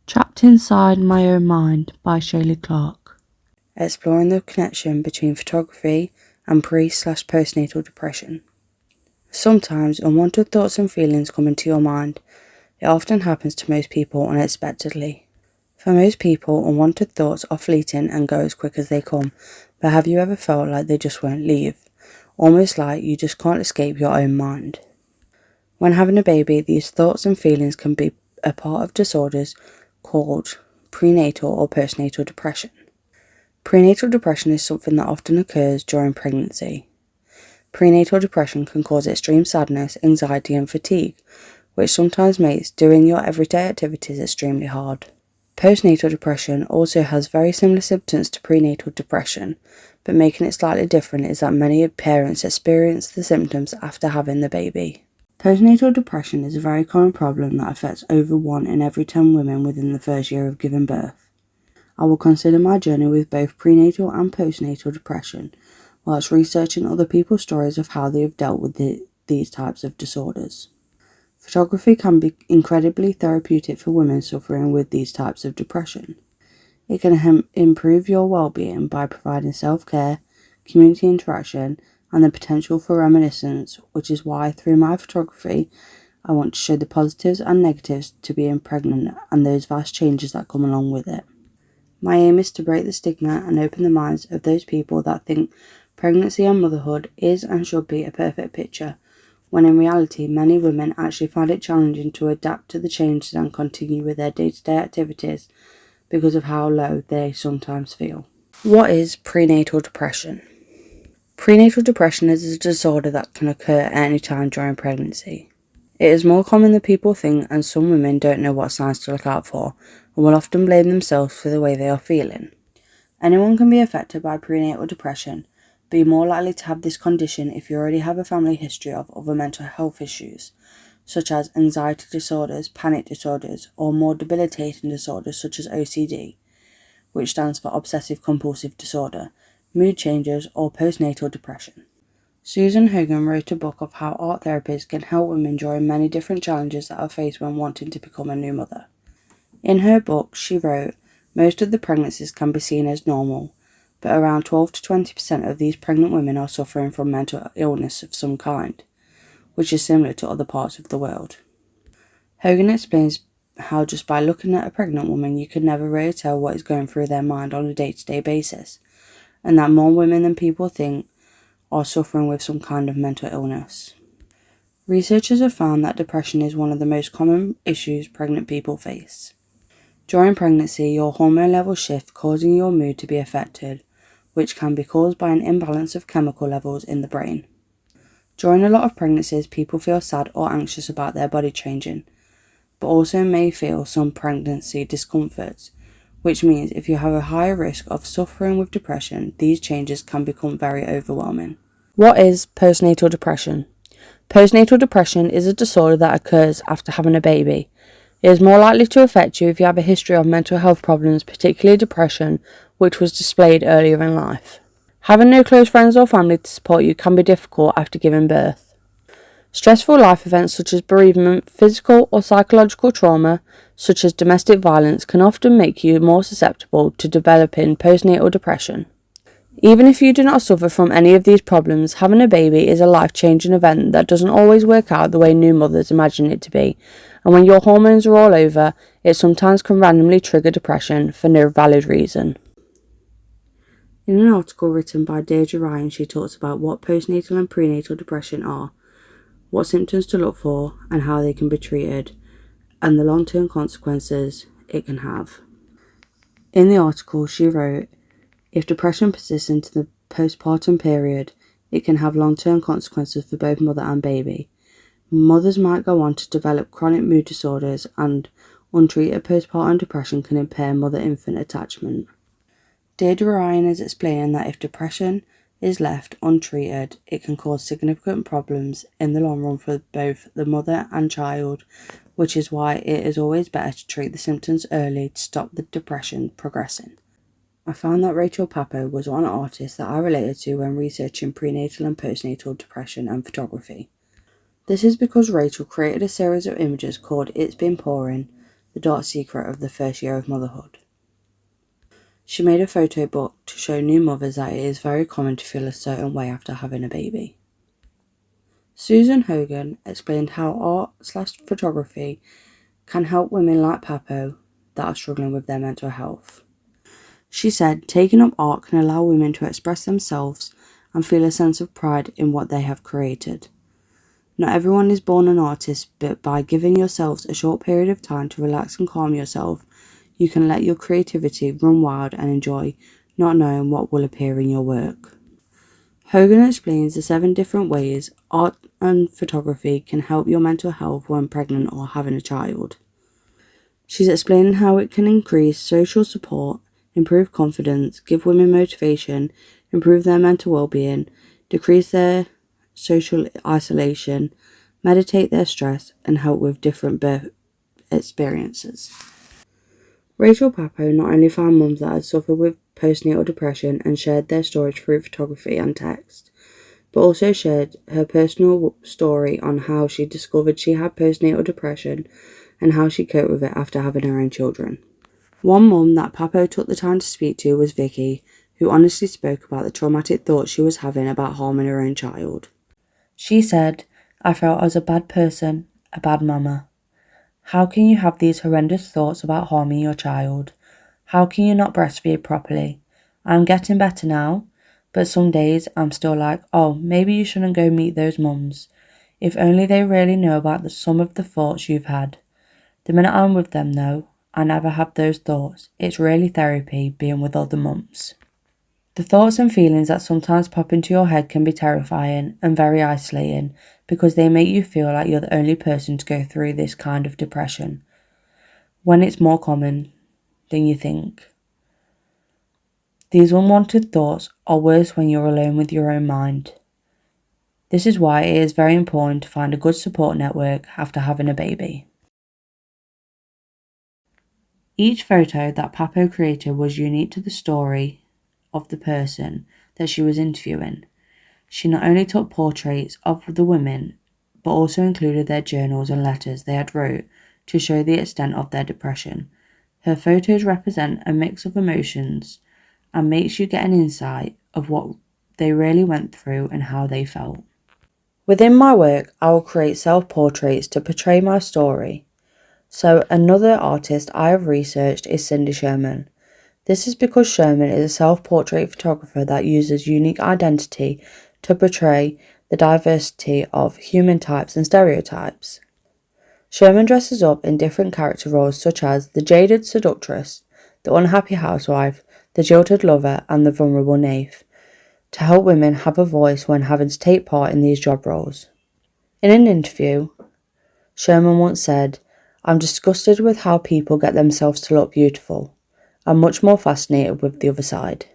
Trapped Inside My Own Mind by Shaleigh Clarke. Exploring the connection between photography and pre/postnatal depression. Sometimes unwanted thoughts and feelings come into your mind. It often happens to most people unexpectedly. For most people, unwanted thoughts are fleeting and go as quick as they come, but have you ever felt like they just won't leave? Almost like you just can't escape your own mind. When having a baby, these thoughts and feelings can be a part of disorders called prenatal or postnatal depression. Prenatal depression is something that often occurs during pregnancy. Prenatal depression can cause extreme sadness, anxiety and fatigue, which sometimes makes doing your everyday activities extremely hard. Postnatal depression also has very similar symptoms to prenatal depression, but making it slightly different is that many parents experience the symptoms after having the baby. Postnatal depression is a very common problem that affects over 1 in every 10 women within the first year of giving birth. I will consider my journey with both prenatal and postnatal depression, whilst researching other people's stories of how they have dealt with these types of disorders. Photography can be incredibly therapeutic for women suffering with these types of depression. It can improve your well-being by providing self-care, community interaction, and the potential for reminiscence, which is why through my photography I want to show the positives and negatives to being pregnant and those vast changes that come along with it. My aim is to break the stigma and open the minds of those people that think pregnancy and motherhood is and should be a perfect picture, when in reality many women actually find it challenging to adapt to the changes and continue with their day-to-day activities because of how low they sometimes feel. What is prenatal depression? Prenatal depression is a disorder that can occur at any time during pregnancy. It is more common than people think, and some women don't know what signs to look out for and will often blame themselves for the way they are feeling. Anyone can be affected by prenatal depression, but you're more likely to have this condition if you already have a family history of other mental health issues, such as anxiety disorders, panic disorders, or more debilitating disorders such as OCD, which stands for obsessive compulsive disorder, mood changes, or postnatal depression. Susan Hogan wrote a book of how art therapies can help women during many different challenges that are faced when wanting to become a new mother. In her book, she wrote, most of the pregnancies can be seen as normal, but around 12 to 20% of these pregnant women are suffering from mental illness of some kind, which is similar to other parts of the world. Hogan explains how just by looking at a pregnant woman you can never really tell what is going through their mind on a day-to-day basis, and that more women than people think are suffering with some kind of mental illness. Researchers have found that depression is one of the most common issues pregnant people face. During pregnancy, your hormone levels shift, causing your mood to be affected, which can be caused by an imbalance of chemical levels in the brain. During a lot of pregnancies, people feel sad or anxious about their body changing, but also may feel some pregnancy discomforts, which means if you have a higher risk of suffering with depression, these changes can become very overwhelming. What is postnatal depression? Postnatal depression is a disorder that occurs after having a baby. It is more likely to affect you if you have a history of mental health problems, particularly depression, which was displayed earlier in life. Having no close friends or family to support you can be difficult after giving birth. Stressful life events such as bereavement, physical or psychological trauma, such as domestic violence, can often make you more susceptible to developing postnatal depression. Even if you do not suffer from any of these problems, having a baby is a life-changing event that doesn't always work out the way new mothers imagine it to be, and when your hormones are all over, it sometimes can randomly trigger depression for no valid reason. In an article written by Deirdre Ryan, she talks about what postnatal and prenatal depression are, what symptoms to look for and how they can be treated, and the long-term consequences it can have. In the article, she wrote, if depression persists into the postpartum period, it can have long-term consequences for both mother and baby. Mothers might go on to develop chronic mood disorders, and untreated postpartum depression can impair mother-infant attachment. Deirdre Ryan is explaining that if depression is left untreated, it can cause significant problems in the long run for both the mother and child, which is why it is always better to treat the symptoms early to stop the depression progressing. I found that Rachel Papo was one artist that I related to when researching prenatal and postnatal depression and photography. This is because Rachel created a series of images called It's Been Pouring, the dark secret of the first year of motherhood. She made a photo book to show new mothers that it is very common to feel a certain way after having a baby. Susan Hogan explained how art/photography can help women like Papo that are struggling with their mental health. She said taking up art can allow women to express themselves and feel a sense of pride in what they have created. Not everyone is born an artist, but by giving yourselves a short period of time to relax and calm yourself, you can let your creativity run wild and enjoy not knowing what will appear in your work. Hogan explains the 7 different ways art and photography can help your mental health when pregnant or having a child. She's explaining how it can increase social support, improve confidence, give women motivation, improve their mental well-being, decrease their social isolation, meditate their stress, and help with different birth experiences. Rachel Papo not only found mums that had suffered with postnatal depression and shared their stories through photography and text, but also shared her personal story on how she discovered she had postnatal depression and how she coped with it after having her own children. One mum that Papo took the time to speak to was Vicky, who honestly spoke about the traumatic thoughts she was having about harming her own child. She said, "I felt I was a bad person, a bad mama. How can you have these horrendous thoughts about harming your child? How can you not breastfeed properly? I'm getting better now, but some days I'm still like, oh, maybe you shouldn't go meet those mums. If only they really know about some of the thoughts you've had. The minute I'm with them, though, I never have those thoughts. It's really therapy being with other mums." The thoughts and feelings that sometimes pop into your head can be terrifying and very isolating because they make you feel like you're the only person to go through this kind of depression, when it's more common than you think. These unwanted thoughts are worse when you're alone with your own mind. This is why it is very important to find a good support network after having a baby. Each photo that Papo created was unique to the story of the person that she was interviewing. She not only took portraits of the women, but also included their journals and letters they had wrote to show the extent of their depression. Her photos represent a mix of emotions and makes you get an insight of what they really went through and how they felt. Within my work, I will create self-portraits to portray my story. So another artist I have researched is Cindy Sherman. This is because Sherman is a self-portrait photographer that uses unique identity to portray the diversity of human types and stereotypes. Sherman dresses up in different character roles such as the jaded seductress, the unhappy housewife, the jilted lover, and the vulnerable knave, to help women have a voice when having to take part in these job roles. In an interview, Sherman once said, "I'm disgusted with how people get themselves to look beautiful. I'm much more fascinated with the other side."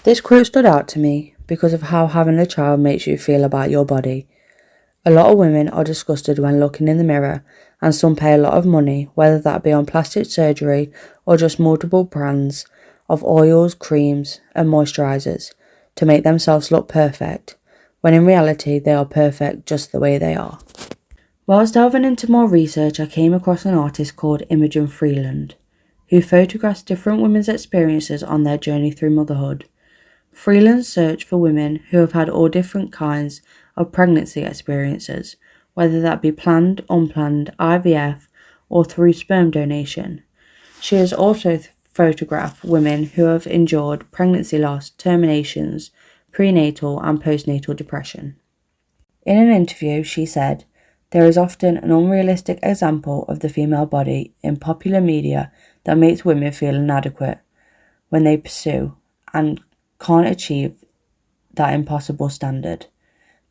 This quote stood out to me because of how having a child makes you feel about your body. A lot of women are disgusted when looking in the mirror, and some pay a lot of money, whether that be on plastic surgery or just multiple brands of oils, creams and moisturisers to make themselves look perfect, when in reality they are perfect just the way they are. Whilst delving into more research, I came across an artist called Imogen Freeland, who photographs different women's experiences on their journey through motherhood. Freeland searched for women who have had all different kinds of pregnancy experiences, whether that be planned, unplanned, IVF, or through sperm donation. She has also photographed women who have endured pregnancy loss, terminations, prenatal and postnatal depression. In an interview, she said, "There is often an unrealistic example of the female body in popular media that makes women feel inadequate when they pursue and can't achieve that impossible standard.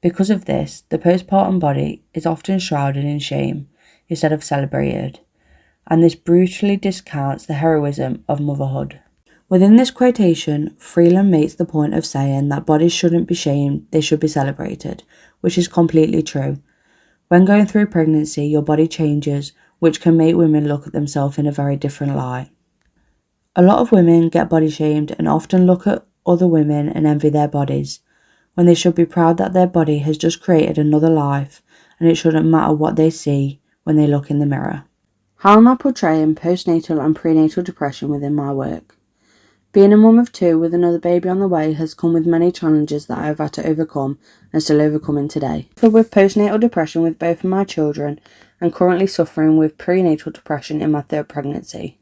Because of this, the postpartum body is often shrouded in shame instead of celebrated, and this brutally discounts the heroism of motherhood." Within this quotation, Freeland makes the point of saying that bodies shouldn't be shamed, they should be celebrated, which is completely true. When going through pregnancy, your body changes, which can make women look at themselves in a very different light. A lot of women get body shamed and often look at other women and envy their bodies, when they should be proud that their body has just created another life and it shouldn't matter what they see when they look in the mirror. How am I portraying postnatal and prenatal depression within my work? Being a mum of two with another baby on the way has come with many challenges that I have had to overcome and still overcoming today. I suffer with postnatal depression with both of my children and currently suffering with prenatal depression in my third pregnancy.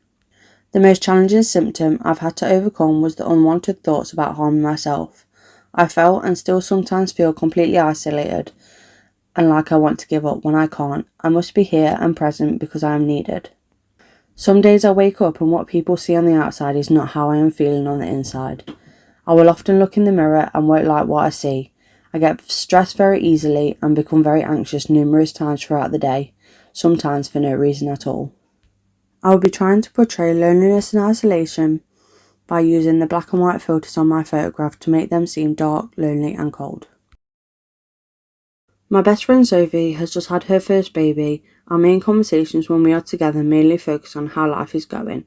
The most challenging symptom I've had to overcome was the unwanted thoughts about harming myself. I felt and still sometimes feel completely isolated and like I want to give up when I can't. I must be here and present because I am needed. Some days I wake up and what people see on the outside is not how I am feeling on the inside. I will often look in the mirror and won't like what I see. I get stressed very easily and become very anxious numerous times throughout the day, sometimes for no reason at all. I will be trying to portray loneliness and isolation by using the black and white filters on my photograph to make them seem dark, lonely and cold. My best friend Sophie has just had her first baby. Our main conversations when we are together mainly focus on how life is going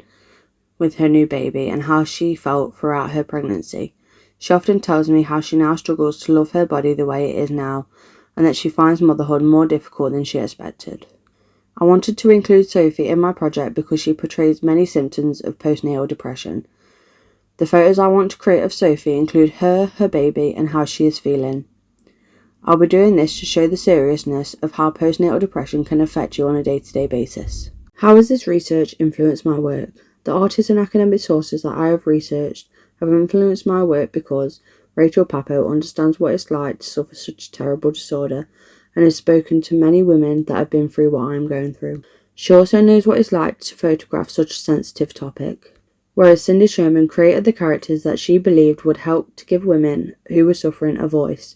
with her new baby and how she felt throughout her pregnancy. She often tells me how she now struggles to love her body the way it is now and that she finds motherhood more difficult than she expected. I wanted to include Sophie in my project because she portrays many symptoms of postnatal depression. The photos I want to create of Sophie include her baby and how she is feeling. I'll be doing this to show the seriousness of how postnatal depression can affect you on a day-to-day basis. How has this research influenced my work? The artists and academic sources that I have researched have influenced my work because Rachel Papo understands what it's like to suffer such a terrible disorder and has spoken to many women that have been through what I am going through. She also knows what it's like to photograph such a sensitive topic. Whereas Cindy Sherman created the characters that she believed would help to give women who were suffering a voice.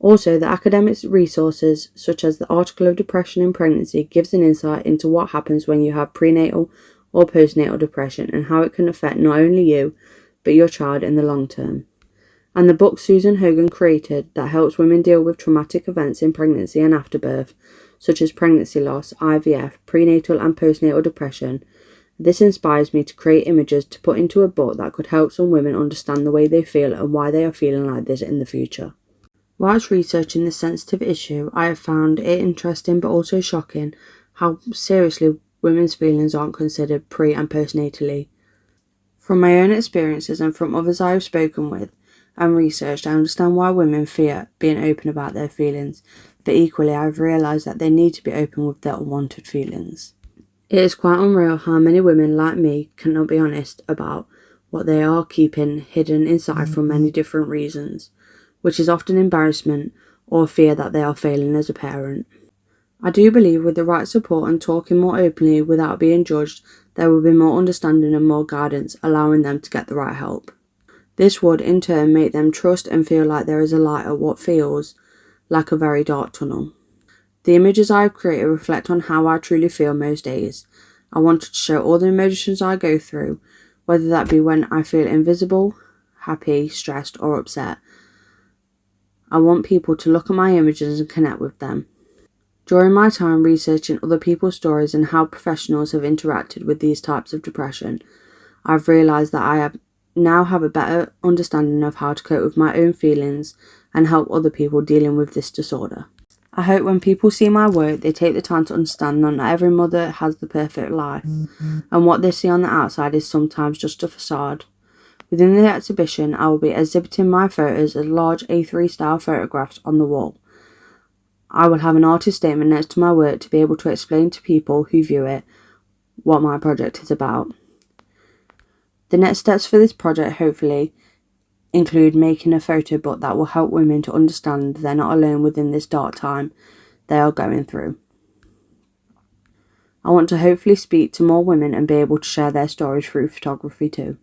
Also, the academic resources, such as the article of depression in pregnancy, gives an insight into what happens when you have prenatal or postnatal depression and how it can affect not only you, but your child in the long term. And the book Susan Hogan created that helps women deal with traumatic events in pregnancy and afterbirth, such as pregnancy loss, IVF, prenatal and postnatal depression. This inspires me to create images to put into a book that could help some women understand the way they feel and why they are feeling like this in the future. Whilst researching this sensitive issue, I have found it interesting but also shocking how seriously women's feelings aren't considered pre- and postnatally. From my own experiences and from others I have spoken with and researched, I understand why women fear being open about their feelings, but equally I have realised that they need to be open with their unwanted feelings. It is quite unreal how many women like me cannot be honest about what they are keeping hidden inside for many different reasons, which is often embarrassment or fear that they are failing as a parent. I do believe with the right support and talking more openly without being judged, there will be more understanding and more guidance, allowing them to get the right help. This would, in turn, make them trust and feel like there is a light at what feels like a very dark tunnel. The images I have created reflect on how I truly feel most days. I wanted to show all the emotions I go through, whether that be when I feel invisible, happy, stressed, or upset. I want people to look at my images and connect with them. During my time researching other people's stories and how professionals have interacted with these types of depression, I've realised that I now have a better understanding of how to cope with my own feelings and help other people dealing with this disorder. I hope when people see my work, they take the time to understand that not every mother has the perfect life, and what they see on the outside is sometimes just a facade. Within the exhibition, I will be exhibiting my photos as large A3 style photographs on the wall. I will have an artist statement next to my work to be able to explain to people who view it what my project is about. The next steps for this project hopefully include making a photo book that will help women to understand they're not alone within this dark time they are going through. I want to hopefully speak to more women and be able to share their stories through photography too.